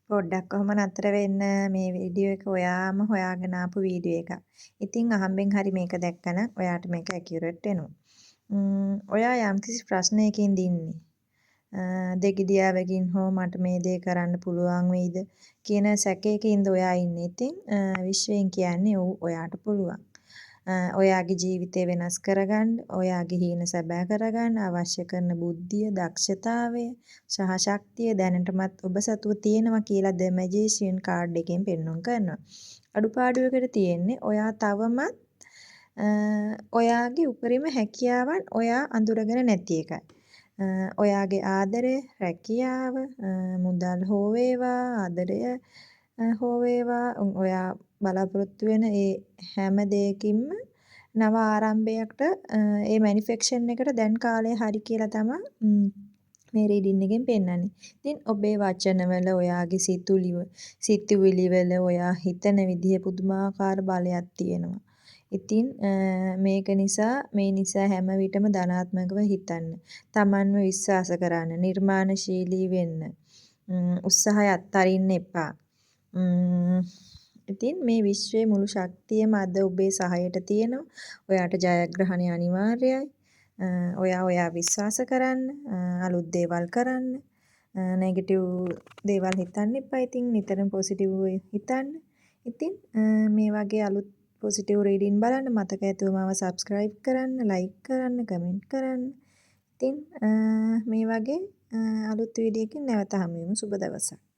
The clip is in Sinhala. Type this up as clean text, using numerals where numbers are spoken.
පොඩ්ඩක් කොහොම නතර වෙන්න මේ වීඩියෝ එක ඔයාම හොයාගෙන ආපු වීඩියෝ එකක්. ඉතින් අහම්බෙන් හරි මේක දැක්කනම් ඔයාට මේක ඇකියුරේට් වෙනවා. ඔයා යම්කිසි ප්‍රශ්නයකින් දින්නේ. දෙගිඩියාවකින් හෝ මට මේ දේ කරන්න පුළුවන් වෙයිද කියන සැකයකින්ද ඔයා ඉන්නේ. ඉතින් විශ්වයෙන් කියන්නේ ඔව් ඔයාට පුළුවන්. ඔයාගේ ජීවිතය වෙනස් කරගන්න, ඔයාගේ හීන සැබෑ කරගන්න අවශ්‍ය කරන බුද්ධිය, දක්ෂතාවය සහ ශක්තිය දැනටමත් ඔබ සතුව තියෙනවා කියලා The Magician කාඩ් එකෙන් පෙන්වන්න කරනවා. අඩුපාඩුවකට තියෙන්නේ ඔයා තවමත් ඔයාගේ උපරිම හැකියාවන් ඔයා අඳුරගෙන නැති එකයි. ඔයාගේ ආදරය, රැකියාව, මුදල් හෝ වේවා, ආදරය හෝ වේවා, ඔයා බලාපොරොත්තු වෙන ඒ හැම දෙයකින්ම නව ආරම්භයකට ඒ මැනිෆෙක්ෂන් එකට දැන් කාලය හරි කියලා තමයි මේ රීඩින් එකෙන් පෙන්වන්නේ. ඉතින් ඔබේ වචනවල ඔයාගේ සිතුවිලි වල ඔයා හිතන විදිහ පුදුමාකාර බලයක් තියෙනවා. ඉතින් මේ නිසා හැම විටම ධනාත්මකව හිතන්න. තමන්ව විශ්වාස කරන්න, නිර්මාණශීලී වෙන්න. උත්සාහය අත්හරින්න එපා. ඉතින් මේ විශ්වයේ මුළු ශක්තියම අද ඔබේ සහයට තියෙනවා. ඔයාට ජයග්‍රහණය අනිවාර්යයි. ඔයා විශ්වාස කරන්න, අලුත් දේවල් කරන්න. නෙගටිව් දේවල් හිතන්න එපා. ඉතින් නිතරම පොසිටිව් හිතන්න. ඉතින් මේ වගේ අලුත් පොසිටිව් රීඩින් බලන්න මතක ඇතුව මාව subscribe කරන්න, like කරන්න, comment කරන්න. ඉතින් මේ වගේ අලුත් වීඩියෝ එකකින් නැවත හමු වෙමු. සුබ දවසක්.